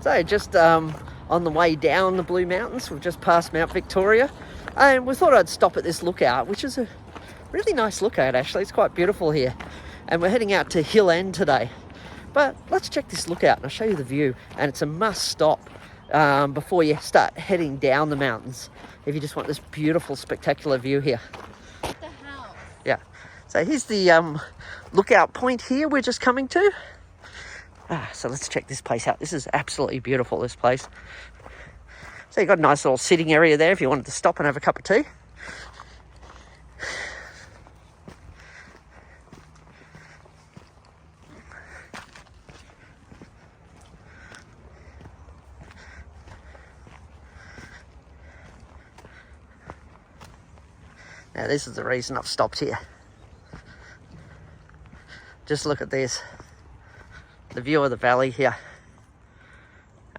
So just on the way down the Blue Mountains, we've just passed Mount Victoria, and we thought I'd stop at this lookout, which is a really nice lookout actually. It's quite beautiful here, and we're heading out to Hill End today. But let's check this lookout and I'll show you the view, and it's a must stop before you start heading down the mountains if you just want this beautiful, spectacular view here. What the hell? Yeah, so here's the lookout point here we're just coming to. So let's check this place out. This is absolutely beautiful, this place. So you've got a nice little sitting area there if you wanted to stop and have a cup of tea. Now this is the reason I've stopped here. Just look at this. The view of the valley here.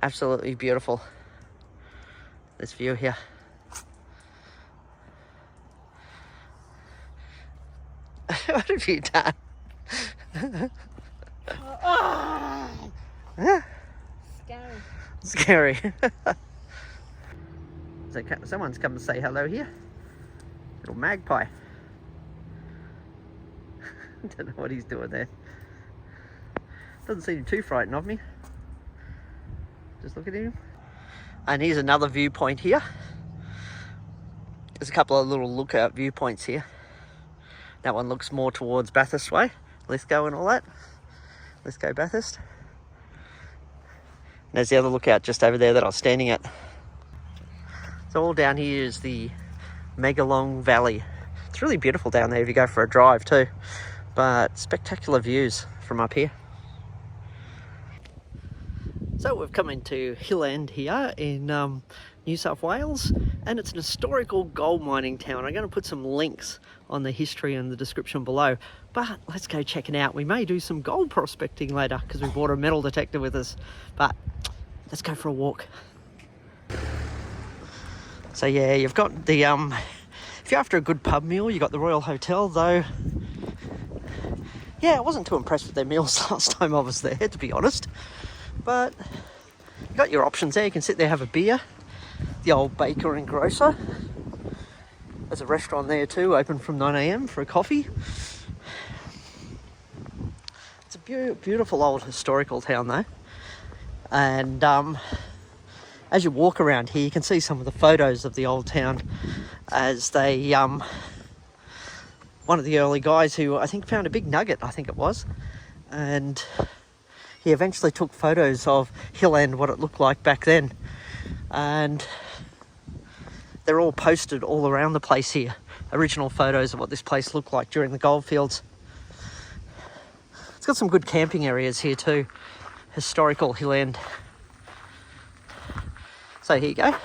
Absolutely beautiful. This view here. What have you done? Scary. Scary. So someone's come to say hello here. Little magpie. Don't know what he's doing there. Doesn't seem too frightened of me. Just look at him. And here's another viewpoint here. There's a couple of little lookout viewpoints here. That one looks more towards Bathurst way. Lithgow and all that. Lithgow Bathurst. And there's the other lookout just over there that I was standing at. So all down here is the Megalong Valley. It's really beautiful down there if you go for a drive too. But spectacular views from up here. So we've come into Hill End here in New South Wales, and it's an historical gold mining town. I'm going to put some links on the history in the description below, but let's go check it out. We may do some gold prospecting later because we brought a metal detector with us, but let's go for a walk. So yeah, you've got the if you're after a good pub meal, you got the Royal Hotel, though. Yeah, I wasn't too impressed with their meals last time I was there, to be honest. But you got your options there. You can sit there, have a beer. The old baker and grocer. There's a restaurant there too, open from 9 AM for a coffee. It's a beautiful old historical town though. And as you walk around here, you can see some of the photos of the old town as they, one of the early guys who I think found a big nugget, I think it was, and he eventually took photos of Hill End, what it looked like back then. And they're all posted all around the place here. Original photos of what this place looked like during the goldfields. It's got some good camping areas here too. Historical Hill End. So here you go.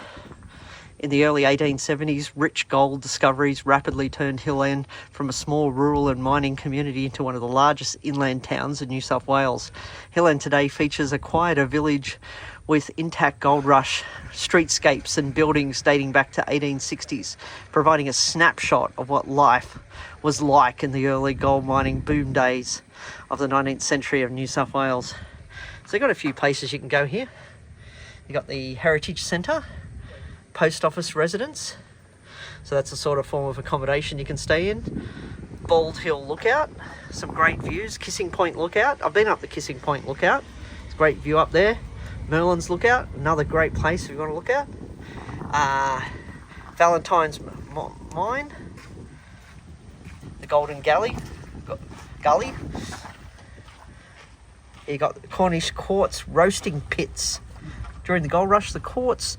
In the early 1870s, rich gold discoveries rapidly turned Hill End from a small rural and mining community into one of the largest inland towns in New South Wales. Hill End today features a quieter village with intact gold rush streetscapes and buildings dating back to 1860s, providing a snapshot of what life was like in the early gold mining boom days of the 19th century of New South Wales. So you've got a few places you can go here. You've got the Heritage Centre, Post Office residence, so that's a sort of form of accommodation you can stay in. Bald Hill Lookout, some great views. Kissing Point Lookout, I've been up the Kissing Point Lookout, it's a great view up there. Merlin's Lookout, another great place if you want to look at. Valentine's Mine, the Golden Gully. You got the Cornish Quartz roasting pits. During the gold rush, the quartz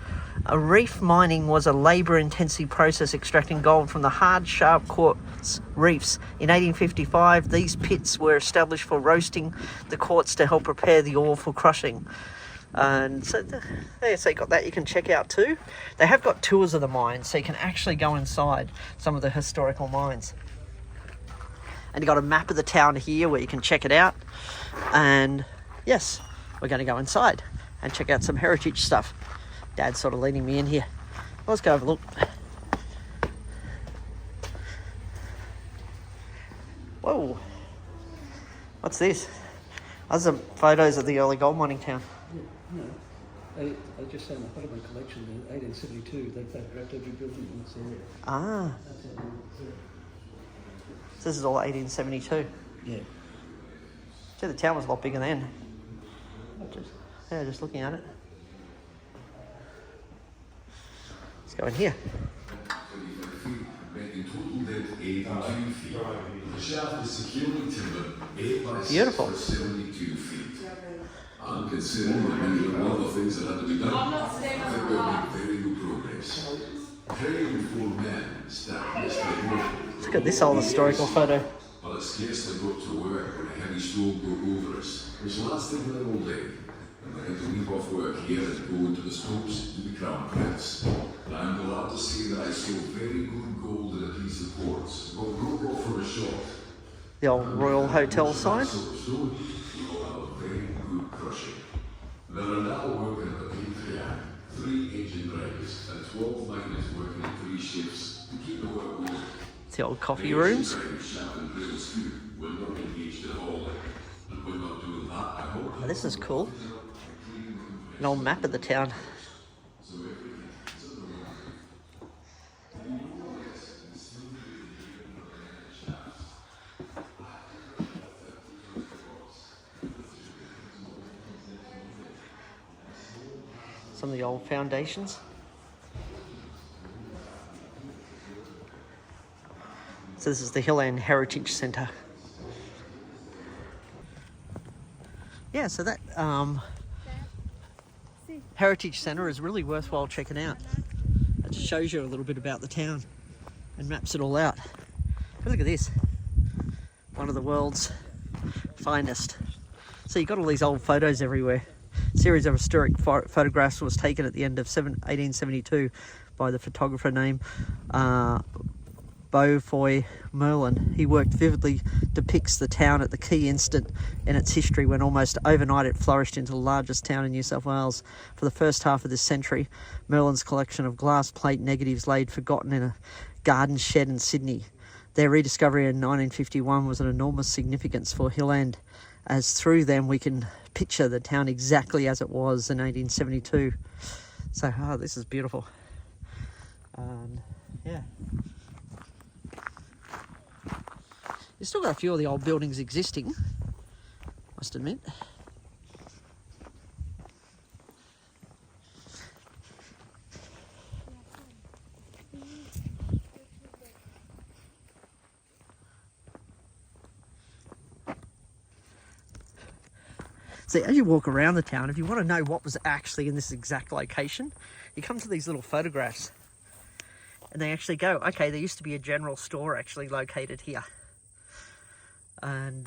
reef mining was a labour-intensive process extracting gold from the hard, sharp quartz reefs. In 1855, these pits were established for roasting the quartz to help prepare the ore for crushing. And so there, so you got that you can check out too. They have got tours of the mines, so you can actually go inside some of the historical mines. And you got a map of the town here where you can check it out. And yes, we're going to go inside and check out some heritage stuff. Dad's sort of leading me in here. Let's go have a look. Whoa, what's this? Those are photos of the early gold mining town. They just found a part of my collection in 1872. They photographed every building in this area. Ah. So this is all 1872. Yeah. See, the town was a lot bigger then. Just looking at it. Let's go in here. Beautiful. I'm considering a lot of things that have to be done. I think we'll make very good progress. Praying for men start this way. Look at this old historical photo. Well, I scarcely got to work when a heavy storm broke over us, which lasted for all day. And I had to leave off work here and go into the slopes to the Crown Prince. And I'm glad to say that I saw very good gold in a piece of quartz. Got broke off for a shot. The old Royal Hotel sign. There are now working at the Patriarch, 3 engine drivers and 12 miners working in 3 shifts to keep the work going. It's the old coffee rooms. Oh, this is cool. An old map of the town. Some of the old foundations. So this is the Hilland Heritage Centre. Yeah, so that Heritage Centre is really worthwhile checking out. It just shows you a little bit about the town and maps it all out. But look at this. One of the world's finest. So you've got all these old photos everywhere. A series of historic photographs was taken at the end of 1872 by the photographer named Beaufoy Merlin. He worked vividly depicts the town at the key instant in its history when almost overnight it flourished into the largest town in New South Wales. For the first half of this century, Merlin's collection of glass plate negatives laid forgotten in a garden shed in Sydney. Their rediscovery in 1951 was an enormous significance for Hilland, as through them we can picture the town exactly as it was in 1872. So, this is beautiful. Yeah. You've still got a few of the old buildings existing, must admit. See, as you walk around the town, if you want to know what was actually in this exact location, you come to these little photographs and they actually go, okay, there used to be a general store actually located here. And,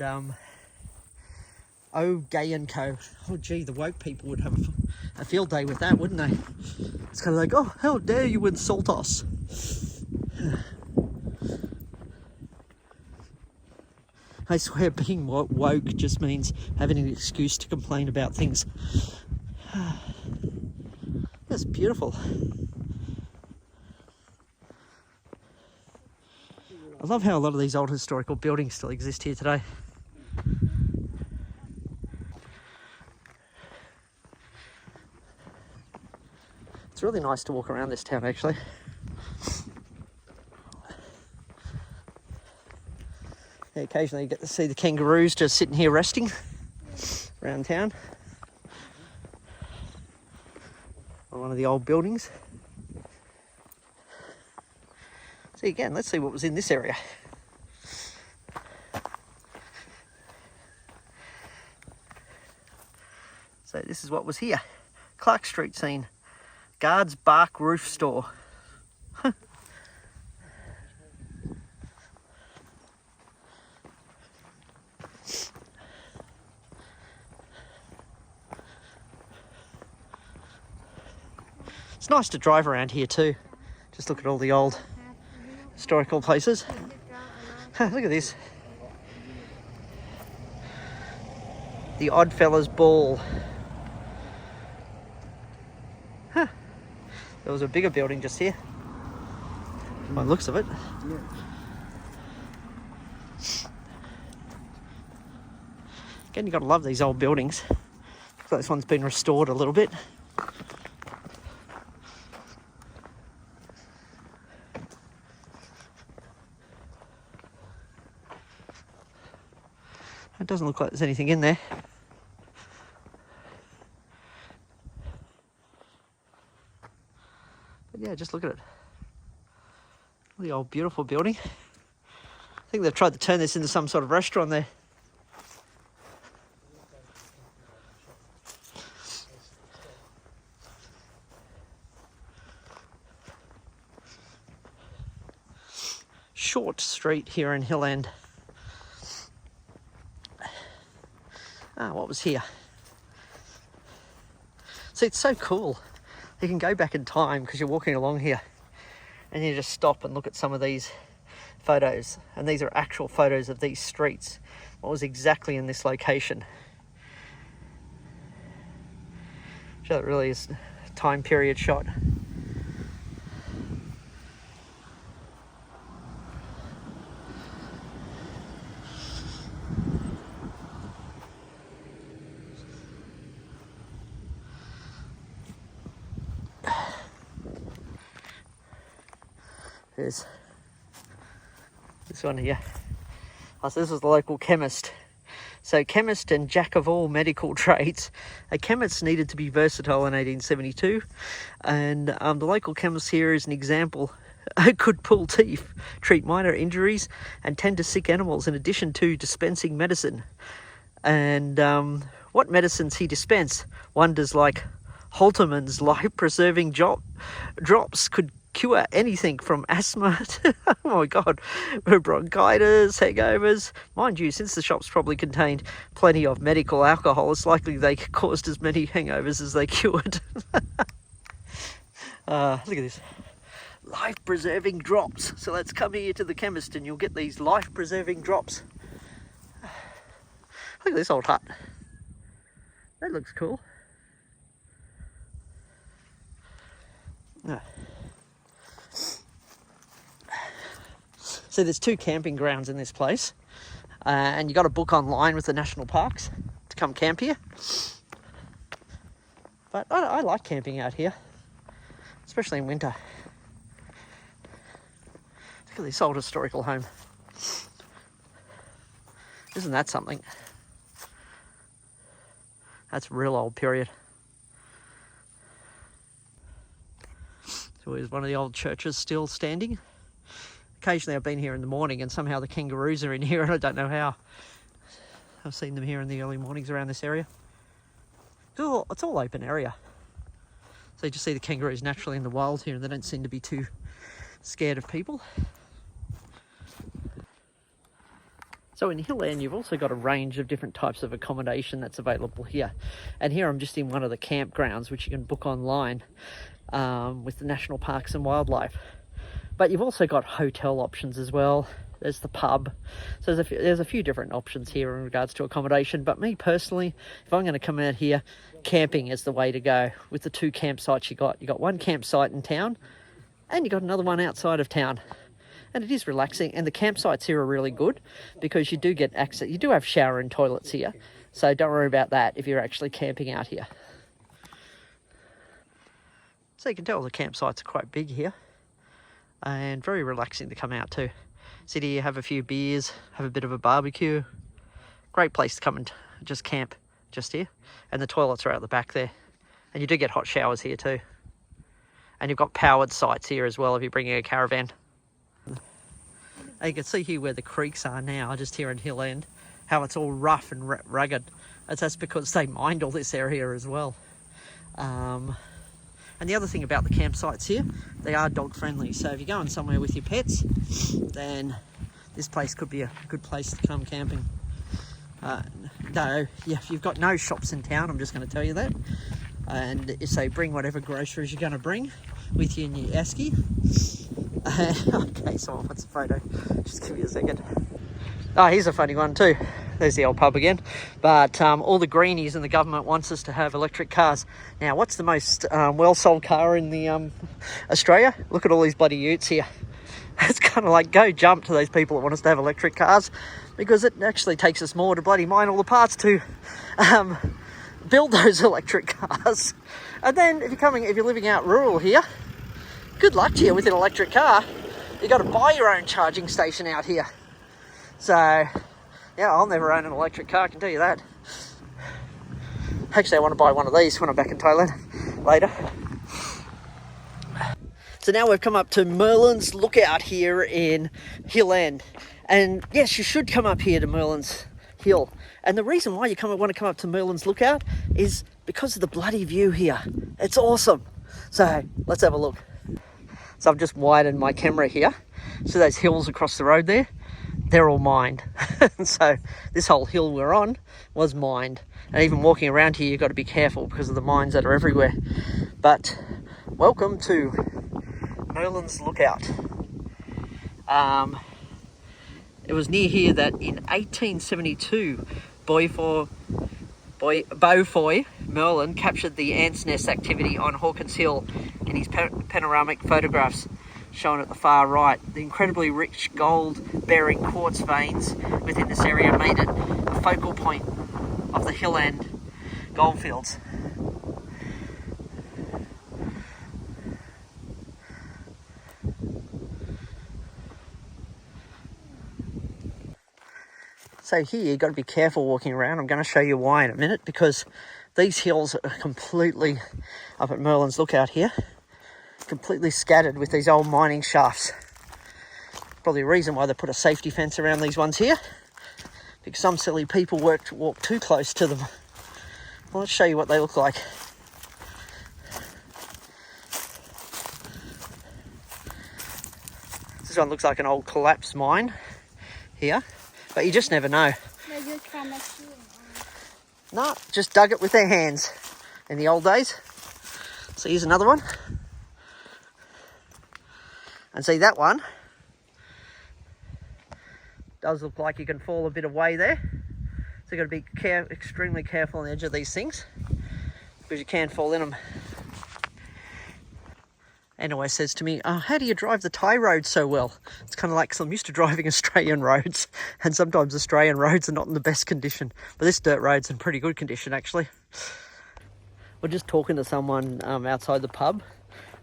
Gay & Co. Oh, gee, the woke people would have a field day with that, wouldn't they? It's kind of like, oh, how dare you insult us? I swear being woke just means having an excuse to complain about things. That's beautiful. I love how a lot of these old historical buildings still exist here today. It's really nice to walk around this town, actually. Yeah, occasionally you get to see the kangaroos just sitting here resting around town. On one of the old buildings. See again, let's see what was in this area. So this is what was here. Clark Street scene. Guards Bark Roof Store. It's nice to drive around here too. Just look at all the old historical places. Look at this. The Oddfellows Ball. Huh. There was a bigger building just here. By the looks of it. Yeah. Again, you've got to love these old buildings. Looks like this one's been restored a little bit. It doesn't look like there's anything in there. But yeah, just look at it. The old beautiful building. I think they've tried to turn this into some sort of restaurant there. Short street here in Hill End. What was here? See, it's so cool. You can go back in time because you're walking along here and you just stop and look at some of these photos. And these are actual photos of these streets. What was exactly in this location. So it really is a time period shot. There's this one here. Oh, so this was the local chemist. So chemist and jack of all medical trades. A chemist needed to be versatile in 1872, and the local chemist here is an example. Could pull teeth, treat minor injuries, and tend to sick animals in addition to dispensing medicine. And what medicines he dispensed? Wonders like Holterman's life-preserving drops could cure anything from asthma to, oh my god, bronchitis, hangovers. Mind you, since the shops probably contained plenty of medical alcohol, it's likely they caused as many hangovers as they cured. Look at this. Life-preserving drops. So let's come here to the chemist and you'll get these life-preserving drops. Look at this old hut. That looks cool. So there's 2 camping grounds in this place, and you got to book online with the national parks to come camp here. But I like camping out here, especially in winter. Look at this old historical home. Isn't that something? That's real old period. So here's one of the old churches still standing. Occasionally I've been here in the morning and somehow the kangaroos are in here and I don't know how. I've seen them here in the early mornings around this area. It's all open area. So you just see the kangaroos naturally in the wild here and they don't seem to be too scared of people. So in Hill End, you've also got a range of different types of accommodation that's available here. And here I'm just in one of the campgrounds, which you can book online with the National Parks and Wildlife. But you've also got hotel options as well. There's the pub. So there's a few different options here in regards to accommodation. But me personally, if I'm going to come out here, camping is the way to go. With the 2 campsites you got one campsite in town and you got another one outside of town. And it is relaxing, and the campsites here are really good because you do get access. You do have shower and toilets here, so don't worry about that if you're actually camping out here. So you can tell the campsites are quite big here and very relaxing to come out to. Sit here, have a few beers, have a bit of a barbecue. Great place to come and just camp just here. And the toilets are out the back there. And you do get hot showers here too. And you've got powered sites here as well if you're bringing a caravan. You can see here where the creeks are now, just here in Hill End, how it's all rough and rugged. That's because they mined all this area as well. And the other thing about the campsites here, they are dog friendly. So if you're going somewhere with your pets, then this place could be a good place to come camping. If you've got no shops in town, I'm just going to tell you that. And so bring whatever groceries you're going to bring with you in your esky. Okay, someone wants a photo. Just give me a second. Oh, here's a funny one too. There's the old pub again. But all the greenies and the government wants us to have electric cars. Now, what's the most well-sold car in the Australia? Look at all these bloody utes here. It's kind of like go jump to those people that want us to have electric cars, because it actually takes us more to bloody mine all the parts to build those electric cars. And then if you're living out rural here, good luck to you with an electric car. You got to buy your own charging station out here. So, yeah, I'll never own an electric car, I can tell you that. Actually, I want to buy one of these when I'm back in Thailand later. So now we've come up to Merlin's Lookout here in Hill End. And yes, you should come up here to Merlin's Hill. And the reason why you want to come up to Merlin's Lookout is because of the bloody view here. It's awesome. So let's have a look. So I've just widened my camera here. So those hills across the road there, they're all mined. So this whole hill we're on was mined. And even walking around here, you've got to be careful because of the mines that are everywhere. But welcome to Merlin's Lookout. It was near here that in 1872, Beaufoy Merlin captured the ants' nest activity on Hawkins Hill in his panoramic photographs shown at the far right. The incredibly rich gold-bearing quartz veins within this area made it a focal point of the Hill End goldfields. So here you've got to be careful walking around. I'm going to show you why in a minute, because these hills are completely, up at Merlin's Lookout here, completely scattered with these old mining shafts. Probably a reason why they put a safety fence around these ones here, because some silly people walk too close to them. Well, let's show you what they look like. This one looks like an old collapsed mine here. But you just never know. No, just dug it with their hands in the old days. So here's another one. And see, that one does look like you can fall a bit away there. So you've got to be extremely careful on the edge of these things, because you can fall in them. And always says to me, oh, how do you drive the Thai roads so well? It's kind of like, I'm used to driving Australian roads, and sometimes Australian roads are not in the best condition. But this dirt road's in pretty good condition, actually. We're just talking to someone outside the pub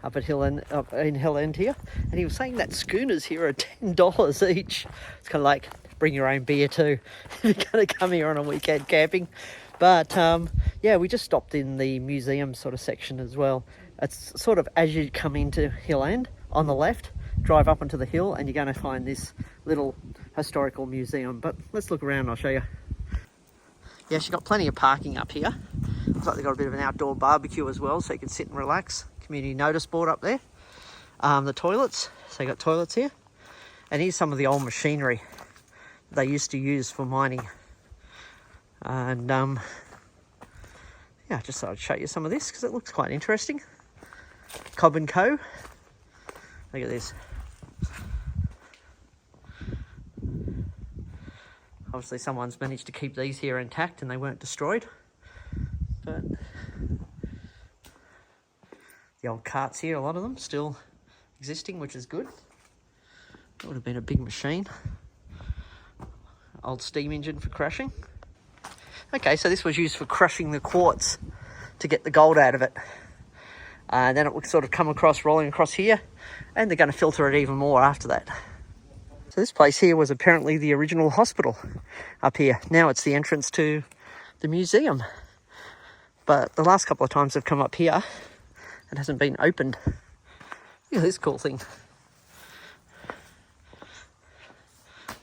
up in Hill End here, and he was saying that schooners here are $10 each. It's kind of like, bring your own beer too if you're going to come here on a weekend camping. But yeah, we just stopped in the museum sort of section as well. It's sort of as you come into Hill End, on the left, drive up onto the hill, and you're going to find this little historical museum. But let's look around and I'll show you. Yes, you've got plenty of parking up here. Looks like they've got a bit of an outdoor barbecue as well, so you can sit and relax. Community notice board up there. The toilets, so you've got toilets here. And here's some of the old machinery they used to use for mining. And yeah, just thought I'd show you some of this because it looks quite interesting. Cobb & Co. Look at this. Obviously someone's managed to keep these here intact and they weren't destroyed. But the old carts here, a lot of them still existing, which is good. That would have been a big machine. Old steam engine for crushing. Okay, so this was used for crushing the quartz to get the gold out of it. And then it would sort of come across, rolling across here, and they're going to filter it even more after that. So this place here was apparently the original hospital up here. Now it's the entrance to the museum. But the last couple of times I've come up here, it hasn't been opened. Look at this cool thing.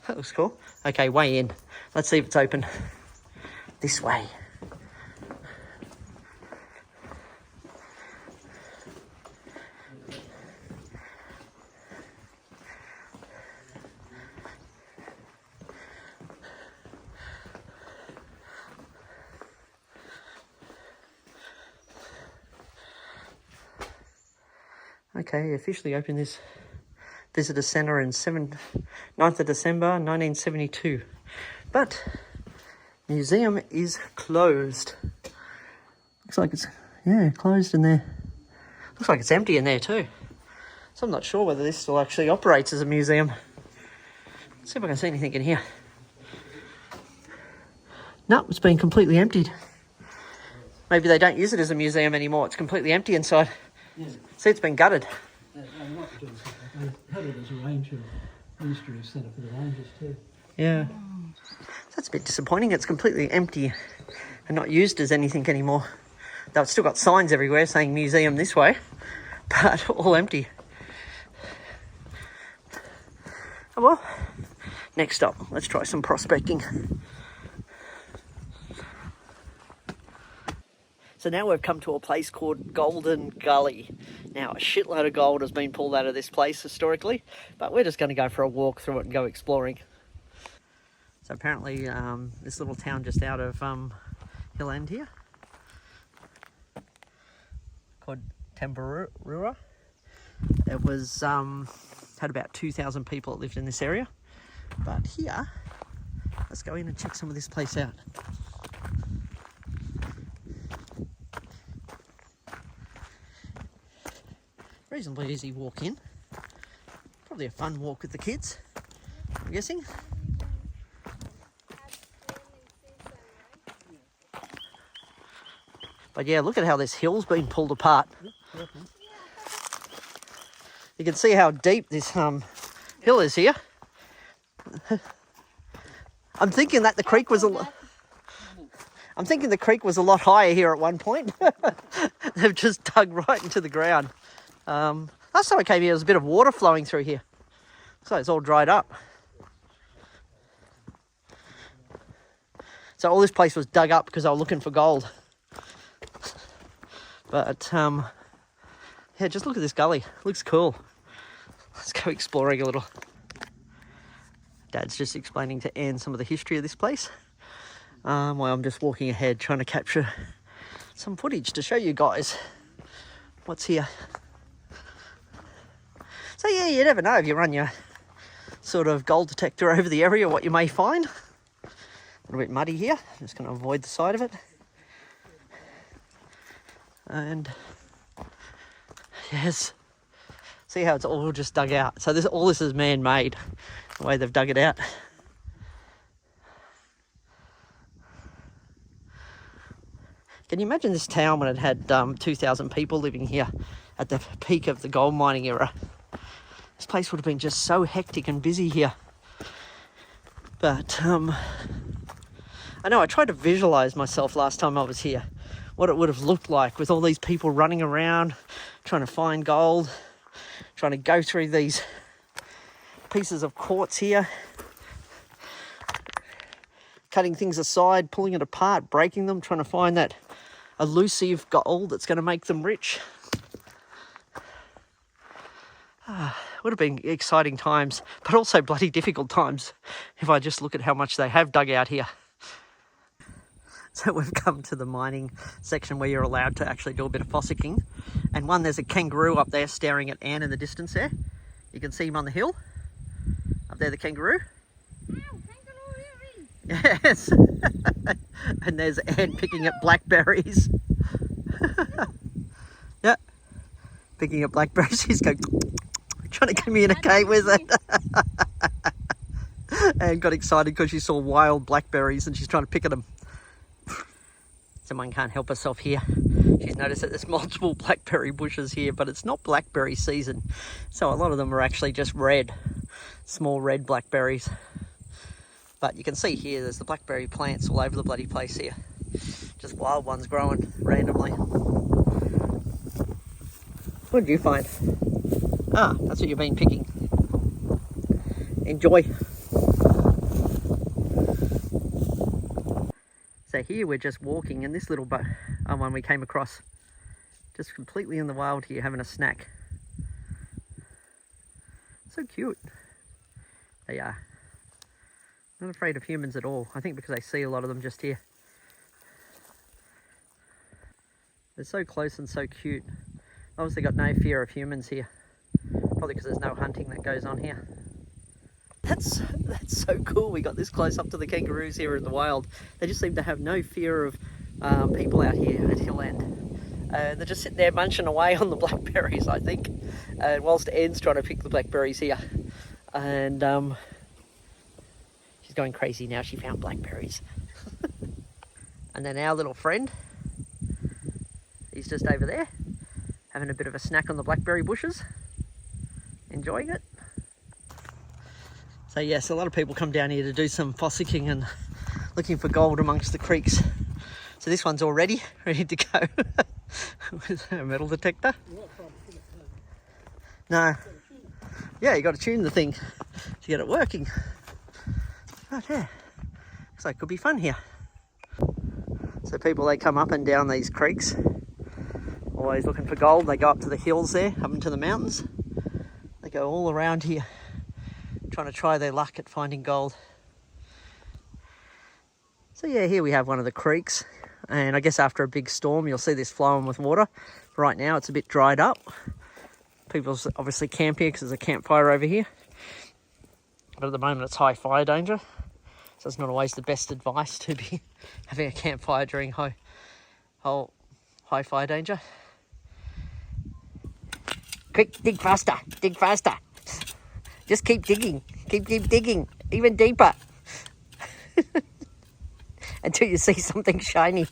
That looks cool. Okay, way in. Let's see if it's open. This way. Okay, officially opened this visitor centre in 9th of December 1972. But museum is closed. Looks like it's, yeah, closed in there. Looks like it's empty in there too. So I'm not sure whether this still actually operates as a museum. Let's see if I can see anything in here. No, it's been completely emptied. Maybe they don't use it as a museum anymore. It's completely empty inside. Yeah. See, it's been gutted. They might be doing something. They had it as a ranger, ministry centre for the rangers too. Yeah. That's a bit disappointing. It's completely empty and not used as anything anymore. Though it's still got signs everywhere saying museum this way, but all empty. Oh well, next up, let's try some prospecting. So now we've come to a place called Golden Gully. Now, a shitload of gold has been pulled out of this place historically, but we're just going to go for a walk through it and go exploring. So apparently this little town just out of Hill End here, called Tambarura. It was, had about 2,000 people that lived in this area. But here, let's go in and check some of this place out. Reasonably easy walk in. Probably a fun walk with the kids, I'm guessing. But yeah, look at how this hill's been pulled apart. You can see how deep this hill is here. I'm thinking that the creek was I'm thinking the creek was a lot higher here at one point. They've just dug right into the ground. Last time I came here, there was a bit of water flowing through here. So it's all dried up. So all this place was dug up because they were looking for gold. But, yeah, just look at this gully. Looks cool. Let's go exploring a little. Dad's just explaining to Anne some of the history of this place. While I'm just walking ahead trying to capture some footage to show you guys what's here. So yeah, you never know if you run your sort of gold detector over the area what you may find. A little bit muddy here, I'm just going to avoid the side of it. And yes, see how it's all just dug out. So all this is man-made, the way they've dug it out. Can you imagine this town when it had 2,000 people living here at the peak of the gold mining era? This place would have been just so hectic and busy here. But I know I tried to visualize myself last time I was here, what it would have looked like with all these people running around, trying to find gold, trying to go through these pieces of quartz here, cutting things aside, pulling it apart, breaking them, trying to find that elusive gold that's going to make them rich. Would have been exciting times, but also bloody difficult times if I just look at how much they have dug out here. So we've come to the mining section where you're allowed to actually do a bit of fossicking. And there's a kangaroo up there staring at Anne in the distance there. You can see him on the hill. Up there, the kangaroo. Yes. And there's Anne picking up blackberries. Yeah. Picking up blackberries. She's going, trying to communicate with it. And got excited because she saw wild blackberries and she's trying to pick at them. Someone can't help herself here. She's noticed that there's multiple blackberry bushes here, but it's not blackberry season. So a lot of them are actually just red, small red blackberries. But you can see here, there's the blackberry plants all over the bloody place here. Just wild ones growing randomly. What did you find? Ah, that's what you've been picking. Enjoy. So here we're just walking, and this little one we came across, just completely in the wild here, having a snack. So cute. They are. Not afraid of humans at all. I think because I see a lot of them just here. They're so close and so cute. Obviously got no fear of humans here. Probably because there's no hunting that goes on here. That's so cool. We got this close up to the kangaroos here in the wild. They just seem to have no fear of people out here at Hill End. They're just sitting there munching away on the blackberries, I think. Whilst Anne's trying to pick the blackberries here. And she's going crazy now. She found blackberries. And then our little friend He's just over there, having a bit of a snack on the blackberry bushes, enjoying it. So yes, a lot of people come down here to do some fossicking and looking for gold amongst the creeks. So this one's all ready to go with a metal detector. No. Yeah, you got to tune the thing to get it working. But yeah, looks like it could be fun here. So people, they come up and down these creeks, always looking for gold. They go up to the hills there, up into the mountains. They go all around here, trying to try their luck at finding gold. So yeah, here we have one of the creeks. And I guess after a big storm, you'll see this flowing with water. Right now, it's a bit dried up. People's obviously camp here because there's a campfire over here. But at the moment, it's high fire danger. So it's not always the best advice to be having a campfire during high fire danger. Quick, dig faster, dig faster. Just keep digging, keep digging, even deeper. Until you see something shiny.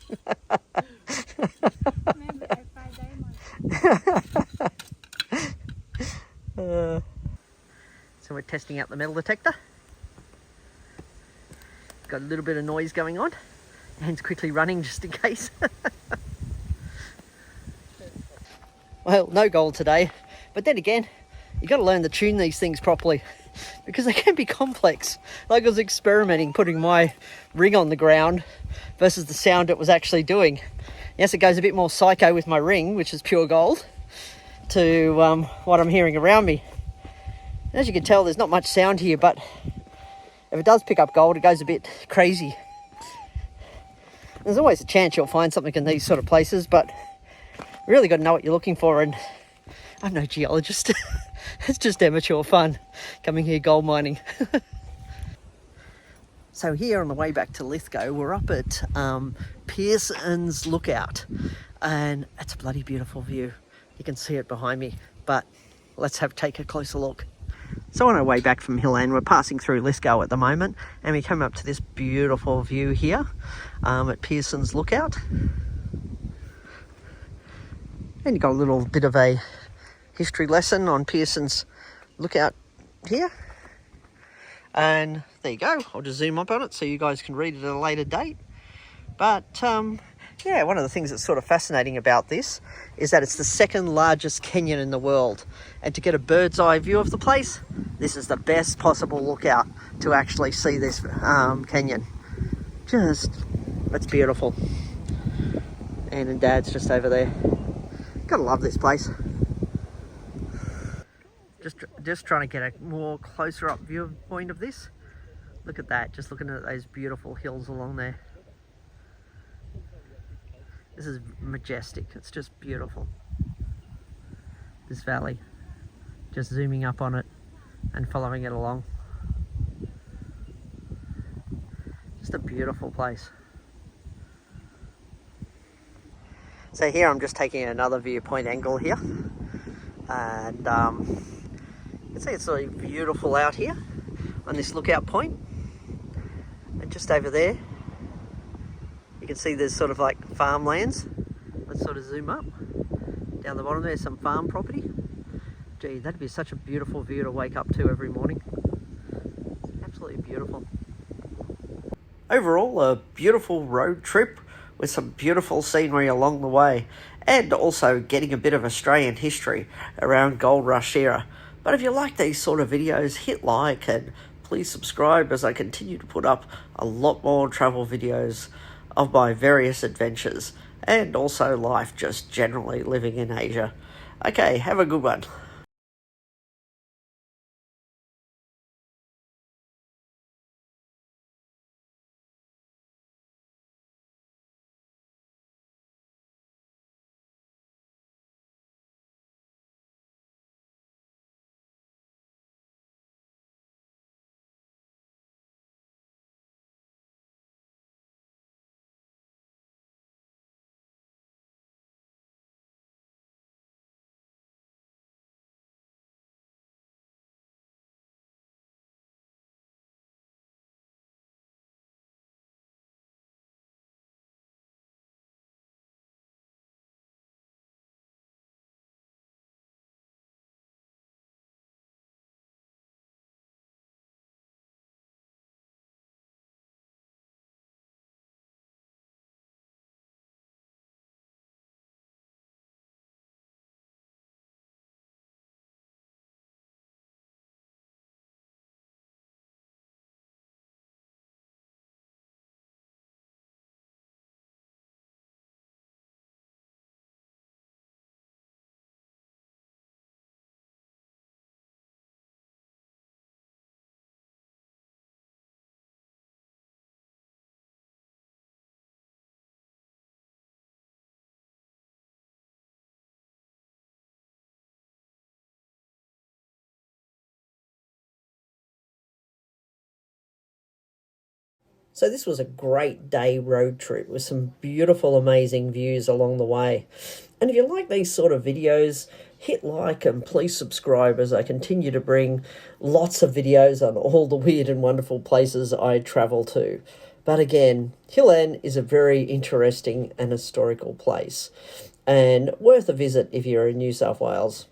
So we're testing out the metal detector. Got a little bit of noise going on. Hands quickly running just in case. Well, no gold today. But then again, you got to learn to tune these things properly because they can be complex. Like I was experimenting putting my ring on the ground versus the sound it was actually doing. Yes, it goes a bit more psycho with my ring, which is pure gold, to what I'm hearing around me. As you can tell, there's not much sound here, but if it does pick up gold, it goes a bit crazy. There's always a chance you'll find something in these sort of places, but you really got to know what you're looking for. And I'm no geologist. It's just amateur fun coming here gold mining. So here on the way back to Lithgow, we're up at Pearson's Lookout, and it's a bloody beautiful view. You can see it behind me, but let's take a closer look. So on our way back from Hilland, we're passing through Lithgow at the moment, and we come up to this beautiful view here at Pearson's Lookout. And you've got a little bit of a history lesson on Pearson's Lookout here. And there you go. I'll just zoom up on it so you guys can read it at a later date. But yeah, one of the things that's sort of fascinating about this is that it's the second largest canyon in the world. And to get a bird's eye view of the place, this is the best possible lookout to actually see this canyon. It's beautiful. Anne and Dad's just over there. Gotta love this place. Just trying to get a more closer up viewpoint of this. Look at that, just looking at those beautiful hills along there. This is majestic, it's just beautiful. This valley, just zooming up on it and following it along. Just a beautiful place. So here I'm just taking another viewpoint angle here. And you can see it's really beautiful out here on this lookout point. And just over there, you can see there's sort of like farmlands. Let's sort of zoom up. Down the bottom there's some farm property. Gee, that'd be such a beautiful view to wake up to every morning. Absolutely beautiful. Overall, a beautiful road trip with some beautiful scenery along the way, and also getting a bit of Australian history around Gold Rush era. But if you like these sort of videos, hit like and please subscribe as I continue to put up a lot more travel videos of my various adventures and also life just generally living in Asia. Okay, have a good one. So this was a great day road trip with some beautiful, amazing views along the way. And if you like these sort of videos, hit like and please subscribe as I continue to bring lots of videos on all the weird and wonderful places I travel to. But again, Hill End is a very interesting and historical place and worth a visit if you're in New South Wales.